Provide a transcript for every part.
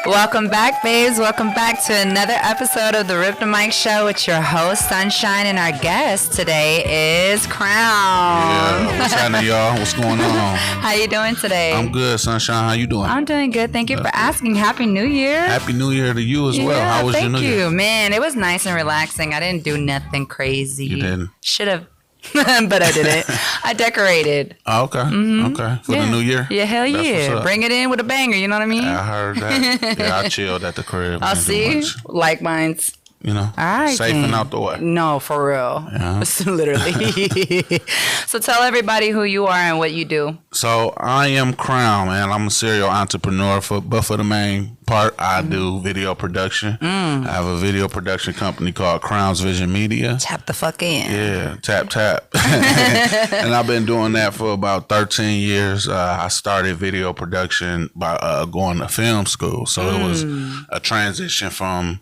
Welcome back, babes. Welcome back to another episode of the Rip the Mic Show with your host, Sunshine, and our guest today is Crown. Yeah, what's happening, y'all? What's going on? How you doing today? I'm good, Sunshine. How you doing? I'm doing good. Thank you for asking. Happy New Year. Happy New Year to you as well. How was your New Year? Thank you. Man, it was nice and relaxing. I didn't do nothing crazy. You didn't? Should have. But I didn't. I decorated. Oh, okay. Mm-hmm. Okay. For the new year? Yeah, hell That's yeah. Bring it in with a banger, you know what I mean? I heard that. Yeah, I chilled at the crib. I'll see. Like mine's. You know, all right, safe and out the way. No, for real. Yeah. Literally. So tell everybody who you are and what you do. So I am Crown, man. I'm a serial entrepreneur, but for the main part, I do video production. I have a video production company called Crown's Vision Media. Tap the fuck in. Yeah, tap. And I've been doing that for about 13 years. I started video production by going to film school. So it was a transition from,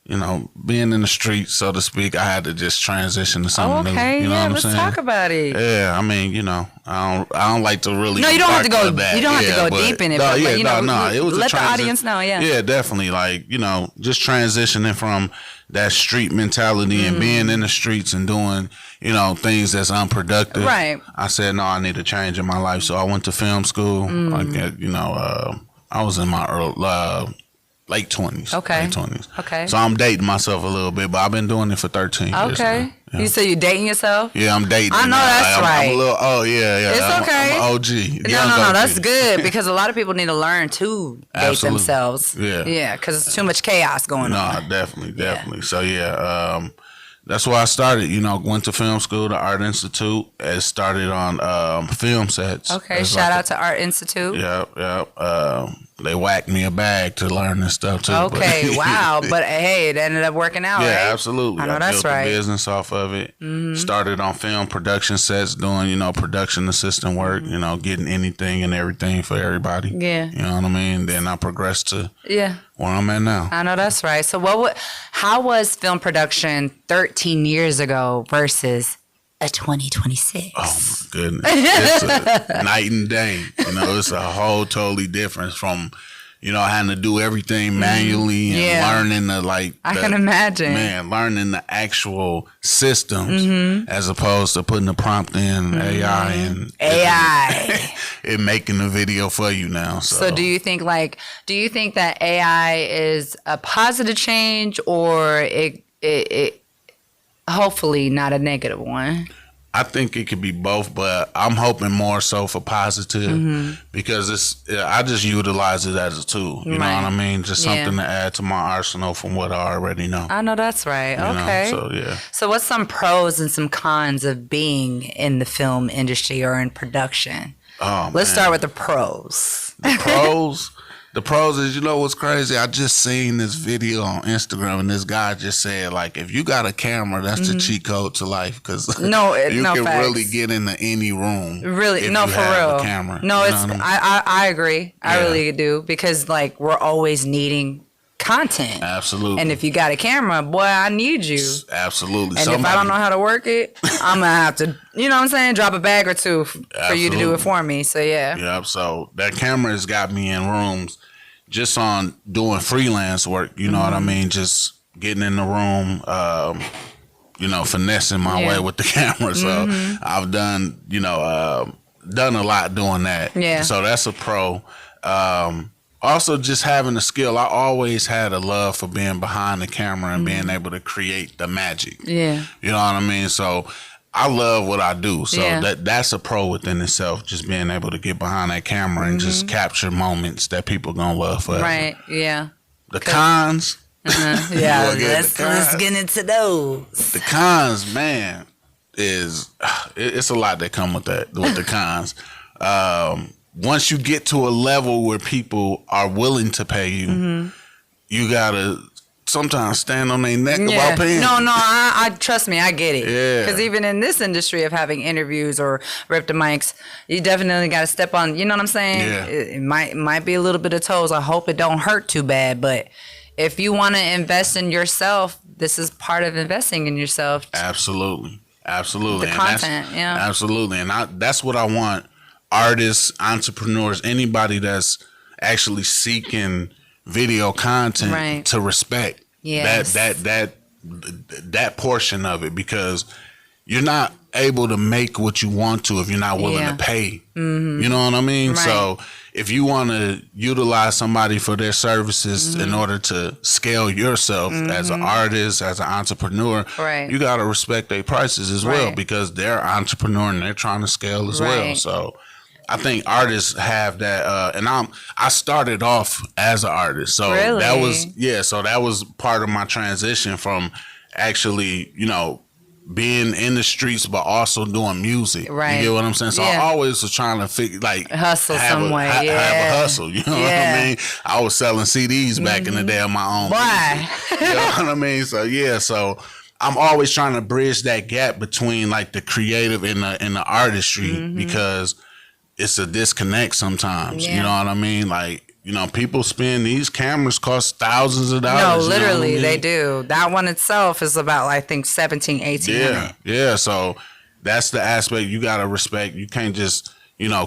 you know, being in the streets, so to speak. I had to just transition to something new. You know what I'm let's saying? Talk about it. Yeah, I mean, you know, I don't like to really. No, you don't have to go. That. You don't have to go deep in it. No, It was let the audience know. Yeah. Yeah, definitely. Like, you know, just transitioning from that street mentality and being in the streets and doing, you know, things that's unproductive. Right. I said, no, I need a change in my life, so I went to film school. I was in my late 20s. Okay. Late 20s. Okay. So I'm dating myself a little bit, but I've been doing it for 13 years. Okay. Yeah. You say you're dating yourself? Yeah, I'm dating. I know that's right. I'm a little, yeah. It's okay. I'm OG. No, that's good because a lot of people need to learn to date themselves. Yeah. Yeah, because it's too much chaos going on. No, definitely. Yeah. So, that's where I started. You know, went to film school, the Art Institute. It started on film sets. Okay, shout out to Art Institute. Yeah. They whacked me a bag to learn this stuff too. Okay, wow. But hey, it ended up working out, right? Yeah, absolutely. I know that's built right. a business off of it. Started on film production sets, doing, you know, production assistant work, you know, getting anything and everything for everybody. Yeah. You know what I mean? Then I progressed to where I'm at now. I know that's right. So how was film production 13 years ago versus a 2026? Oh my goodness. It's a night and day. You know, it's a whole totally difference from, you know, having to do everything manually and learning I can imagine. Man, learning the actual systems as opposed to putting the prompt in AI and it making the video for you now. So do you think that AI is a positive change or it hopefully not a negative one? I think it could be both, but I'm hoping more so for positive because I just utilize it as a tool. You know what I mean? Just something to add to my arsenal from what I already know. I know that's right. Okay. So, yeah. So what's some pros and some cons of being in the film industry or in production? Let's start with the pros. The pros is, you know what's crazy? I just seen this video on Instagram and this guy just said, like, if you got a camera, that's the cheat code to life because you can really get into any room. Really, if no, you for have real. A camera. No, you it's I agree. I really do because like we're always needing content. Absolutely. And if you got a camera, boy, I need you. Absolutely. And if I don't know how to work it, I'm gonna have to, you know what I'm saying, drop a bag or two for you to do it for me. So yeah. Yep. So that camera has got me in rooms just on doing freelance work. You know what I mean? Just getting in the room, you know, finessing my way with the camera. So I've done, you know, done a lot doing that. Yeah. So that's a pro. Also, just having the skill. I always had a love for being behind the camera and being able to create the magic. Yeah. You know what I mean? So I love what I do. So that's a pro within itself, just being able to get behind that camera and just capture moments that people going to love forever. Right, yeah. The cons. Yeah, let's get into those. The cons, man, it's a lot that come with the cons. Once you get to a level where people are willing to pay you, you gotta sometimes stand on their neck about paying. No, I trust me, I get it. Yeah. Because even in this industry of having interviews or rip the mics, you definitely got to step on. You know what I'm saying? Yeah. It might be a little bit of toes. I hope it don't hurt too bad, but if you want to invest in yourself, this is part of investing in yourself. Absolutely. The content, absolutely, and that's what I want. Artists, entrepreneurs, anybody that's actually seeking video content Right. to respect Yes. that portion of it, because you're not able to make what you want to if you're not willing Yeah. to pay. You know what I mean? Right. So if you want to utilize somebody for their services in order to scale yourself as an artist, as an entrepreneur, Right. you got to respect their prices as well, Right. because they're an entrepreneur and they're trying to scale as well. Right. So I think artists have that, and I started off as an artist, so Really? so that was part of my transition from actually, being in the streets, but also doing music. Right. You get what I'm saying? So I Yeah. always was trying to figure, Hustle some way, have yeah. a hustle. You know what Yeah. I mean? I was selling CDs back in the day on my own. Why? You know what I mean? So yeah, so I'm always trying to bridge that gap between like the creative and the artistry, because it's a disconnect sometimes. Yeah. You know what I mean? Like, people spend, these cameras cost thousands of No, dollars. literally, you know what I mean? they do. That one itself is about, I think, 17, 1800. Yeah. So that's the aspect you gotta respect. You can't just,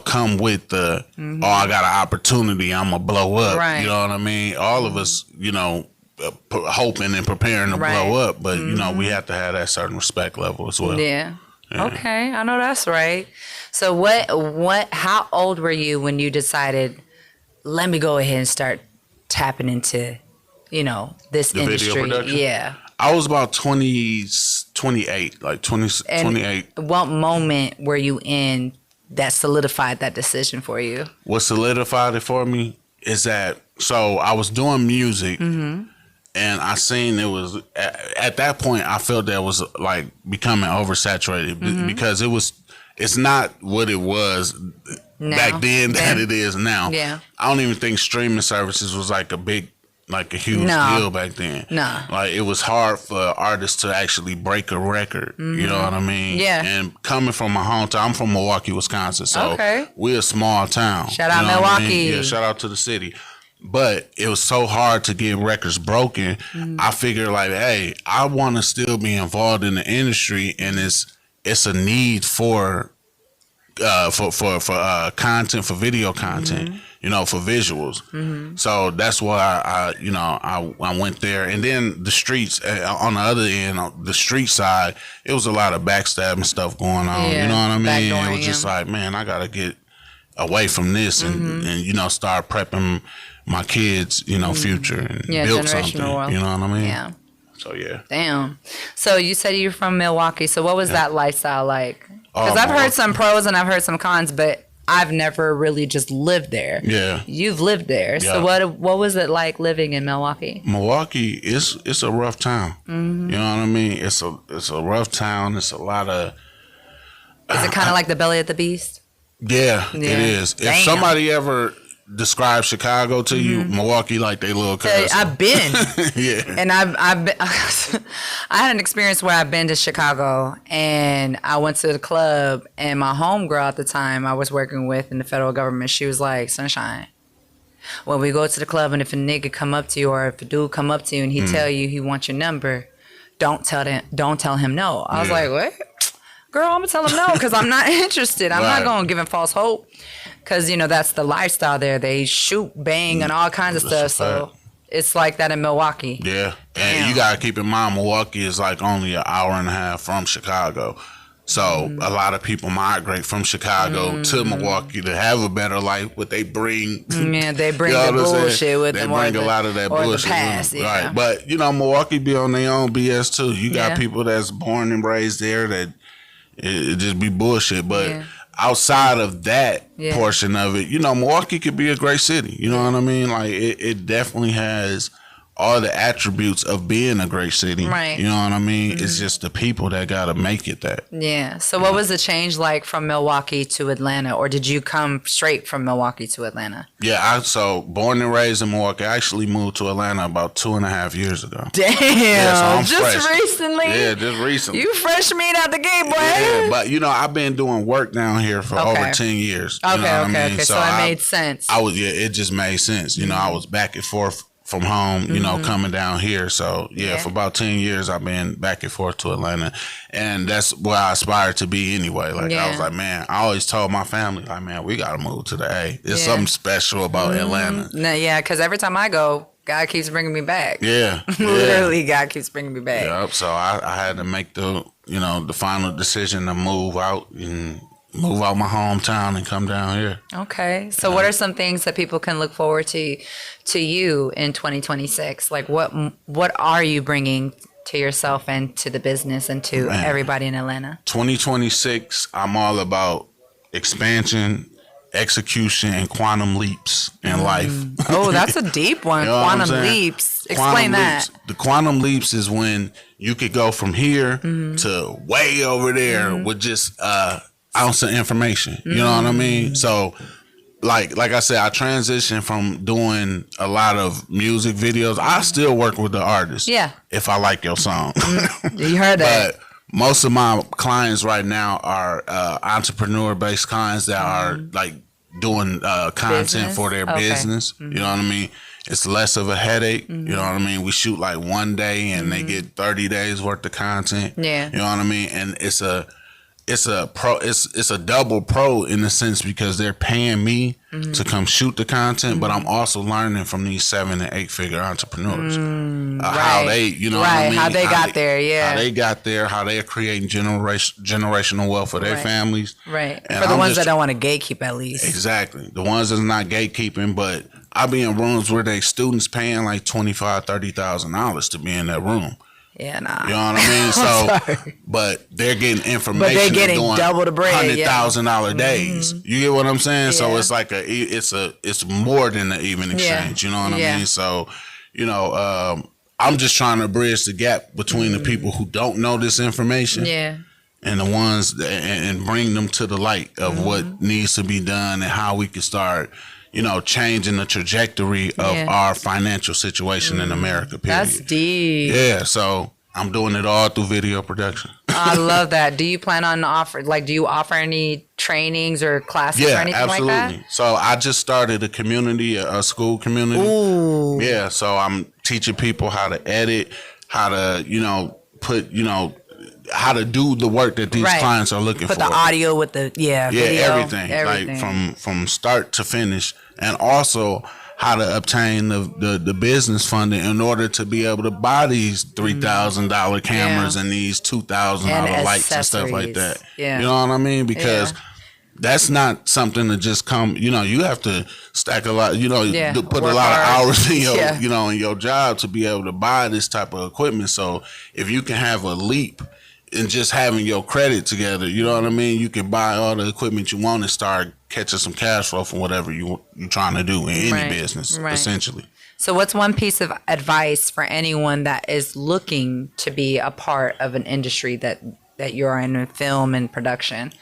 come with the, I got an opportunity, I'm gonna blow up. Right. You know what I mean? All of us, hoping and preparing to Right. blow up, but we have to have that certain respect level as well. Yeah. Okay, I know that's right. So how old were you when you decided, let me go ahead and start tapping into, this The video industry? production? Yeah. I was about 28, like 20, And 28. what moment were you in that solidified that decision for you? What solidified it for me is that, so I was doing music, and I seen it was, at that point, I felt that it was like becoming oversaturated, because it's not what it was back then that it is now. Yeah. I don't even think streaming services was like a huge No. deal back then. No. Like, it was hard for artists to actually break a record. You know what I mean? Yeah. And coming from my hometown, I'm from Milwaukee, Wisconsin. So Okay. we're a small town. Shout out You know what I mean? Milwaukee. Yeah, shout out to the city. But it was so hard to get records broken. I figured, like, hey, I want to still be involved in the industry, and it's a need for content, for video content, for visuals. So that's why I went there. And then the streets, on the other end, on the street side, it was a lot of backstabbing stuff going on. Yeah, You know what I mean? backdooring, It was just yeah. like, man, I gotta get away from this and start prepping my kids, future, and Yeah, build generational something. wealth. You know what I mean? Yeah. So yeah. Damn. So you said you're from Milwaukee. So what was that lifestyle like? Because Oh, I've heard Milwaukee. some pros and I've heard some cons, but I've never really just lived there. Yeah. You've lived there. Yeah. So what was it like living in Milwaukee? Milwaukee it's a rough town. You know what I mean? It's a rough town. It's a lot of Is it kind of like the belly of the beast? yeah. Yeah. It is. Damn. If somebody ever describes Chicago to you, Milwaukee like they little cousin. I've been. yeah. And I've been, I had an experience where I've been to Chicago and I went to the club and my homegirl at the time I was working with in the federal government, she was like, Sunshine, when we go to the club and if a nigga come up to you or if a dude come up to you and he tell you he wants your number, don't tell him no. I was Yeah. like, what? Girl, I'm gonna tell him no because I'm not interested. I'm Right. not gonna give him false hope because that's the lifestyle there. They shoot, bang, and all kinds of That's stuff. a So fact. it's like that in Milwaukee. Yeah. And Damn. you gotta keep in mind Milwaukee is like only an hour and a half from Chicago. So a lot of people migrate from Chicago to Milwaukee to have a better life, but they bring Yeah, they bring You know the what I'm saying? bullshit with They them. bring or a lot of that or bullshit. The past, with them. yeah. Right. But, Milwaukee be on their own BS too. You got Yeah. people that's born and raised there that it just be bullshit. But Yeah. outside of that Yeah. portion of it, Milwaukee could be a great city. You know what I mean? Like, it definitely has all the attributes of being a great city. Right. You know what I mean? It's just the people that got to make it that. Yeah. So what was the change like from Milwaukee to Atlanta? Or did you come straight from Milwaukee to Atlanta? Yeah, so born and raised in Milwaukee. I actually moved to Atlanta about 2.5 years ago. Damn. so I'm just fresh. recently? Yeah, just recently. You fresh meat out the gate, boy. Yeah, but I've been doing work down here for Okay. over 10 years. You Okay, know what I okay, mean? okay. So it made sense. It just made sense. I was back and forth from home, coming down here. So Yeah. for about 10 years, I've been back and forth to Atlanta, and that's where I aspired to be anyway. Like I was like, man, I always told my family, like, man, we got to move to the A. There's Yeah. something special about Atlanta. No, yeah, because every time I go, God keeps bringing me back. Yeah. Literally, God keeps bringing me back. Yep. So I had to make the final decision to move out my hometown and come down here. Okay. So what are some things that people can look forward to you in 2026? Like what are you bringing to yourself and to the business and to everybody in Atlanta? 2026, I'm all about expansion, execution, and quantum leaps in life. Oh, that's a deep one. You know Quantum leaps. Explain that. The quantum leaps is when you could go from here to way over there with just ounce of information. You know what I mean? So like I said, I transitioned from doing a lot of music videos. I still work with the artist. Yeah. If I like your song. You heard that. But most of my clients right now are entrepreneur-based clients that are like doing content for their business. You know what I mean? It's less of a headache. You know what I mean? We shoot like one day and they get 30 days worth of content. Yeah. You know what I mean? And it's a double pro in the sense because they're paying me to come shoot the content, but I'm also learning from these 7 and 8 figure entrepreneurs how they, you know, what I mean? How they got there, how they got there, how they're creating generational wealth for their families, right? And for the ones that don't want to gatekeep, at least. Exactly, the ones that's not gatekeeping, but I be in rooms where they students paying like $25,000-$30,000 to be in that room. Yeah, nah. You know what I mean? So, but they're getting information. But they're getting double the bread. $100,000 days. You get what I'm saying? Yeah. So it's like it's more than an even exchange. You know what I mean? So, you know, I'm just trying to bridge the gap between the people who don't know this information. Yeah. And the ones and bring them to the light of what needs to be done and how we can start, you know, changing the trajectory of our financial situation in America, period. That's deep. Yeah, so I'm doing it all through video production. I love that. Do you plan on do you offer any trainings or classes or anything like that? Yeah, absolutely. So I just started a school community. Ooh. Yeah, so I'm teaching people how to edit, how to, you know, how to do the work that these clients are looking for. Put the audio with the video, everything. Like from start to finish, and also how to obtain the business funding in order to be able to buy these $3,000 cameras and these $2,000 lights and stuff like that. Yeah. You know what I mean? Because that's not something to just come. You know, you have to stack a lot. You know, put a lot of hours in your in your job to be able to buy this type of equipment. So if you can have a leap and just having your credit together, you know what I mean? You can buy all the equipment you want and start catching some cash flow from whatever you're trying to do in any business, essentially. So what's one piece of advice for anyone that is looking to be a part of an industry that you're in film and production?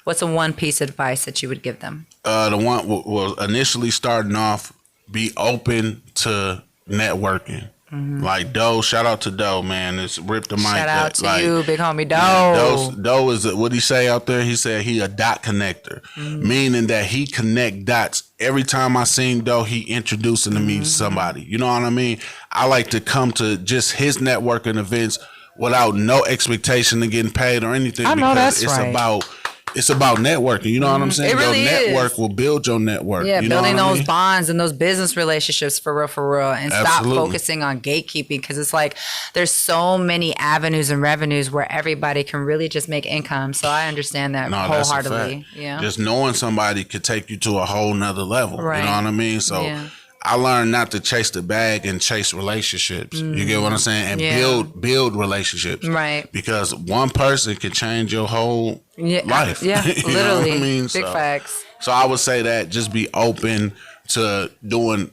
What's one piece of advice that you would give them? The one was initially starting off, be open to networking. Like Doe, shout out to Doe, man. It's ripped the mic. Shout out to you, big homie Doe. Doe is what he say out there. He said he a dot connector, meaning that he connect dots. Every time I seen Doe, he introducing to me somebody. You know what I mean? I like to come to just his networking events without no expectation of getting paid or anything. I know because that's it's about networking. You know what I'm saying? It really your network will build your network. Yeah, you know building those I mean? bonds and those business relationships for real. And stop focusing on gatekeeping, because it's like there's so many avenues and revenues where everybody can really just make income. So I understand that wholeheartedly. Yeah. Just knowing somebody could take you to a whole nother level. Right. You know what I mean? So I learned not to chase the bag and chase relationships. You get what I'm saying? And build relationships. Right. Because one person can change your whole life. Yeah, literally. Know what I mean? Big facts. So I would say that just be open to doing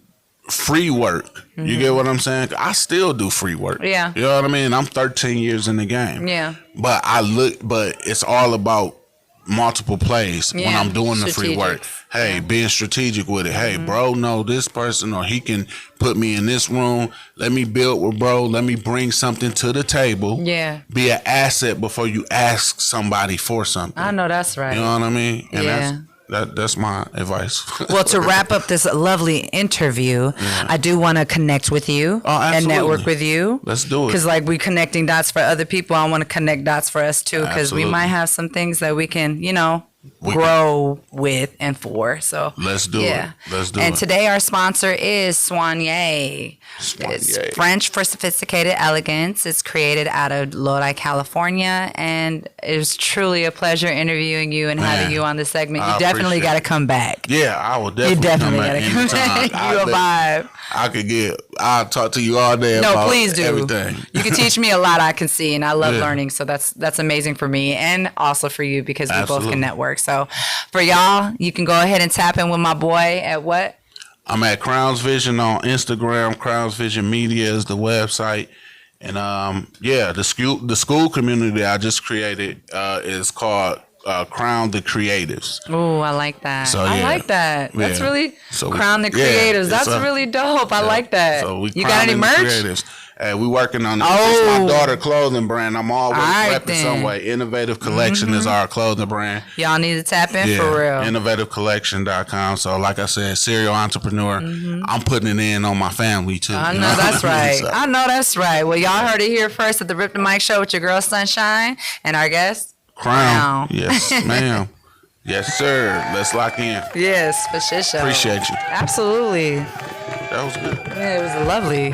free work. You get what I'm saying? I still do free work. Yeah. You know what I mean? I'm 13 years in the game. Yeah. But it's all about multiple plays when I'm doing the free work. Hey, being strategic with it. Hey, bro, know this person, or he can put me in this room. Let me build with bro. Let me bring something to the table. Yeah. Be an asset before you ask somebody for something. I know that's right. You know what I mean? And that's my advice. Well, to wrap up this lovely interview, I do want to connect with you and network with you. Let's do it. Because like we connecting dots for other people, I want to connect dots for us too, because we might have some things that we can, grow with and for. So let's do it. Let's do it. And today our sponsor is Soigné. It's French for sophisticated elegance. It's created out of Lodi, California, and it was truly a pleasure interviewing you and having you on this segment. You definitely got to come back. Yeah, I will definitely come back. You a vibe. I'll talk to you all day about please do. Everything. You can teach me a lot, I can see, and I love learning. So that's amazing for me and also for you because we both can network. So for y'all, you can go ahead and tap in with my boy at what? I'm at Crowns Vision on Instagram. Crowns Vision Media is the website. And the school community I just created is called Crown the Creatives. Oh, I like that. So, I like that. That's really Crown the Creatives. That's really dope. I like that. So you got any merch? Hey, we working on it. It's my daughter clothing brand. I'm always repping some way. Innovative Collection is our clothing brand. Y'all need to tap in for real. InnovativeCollection.com. So like I said, serial entrepreneur. I'm putting it in on my family too. I know that's right. So. I know that's right. Well, y'all heard it here first at the Rip the Mic Show with your girl Sunshine and our guest Crown. Yes, ma'am. Yes, sir. Let's lock in. Yes, for sure. Appreciate you. Absolutely. That was good. Yeah, it was lovely.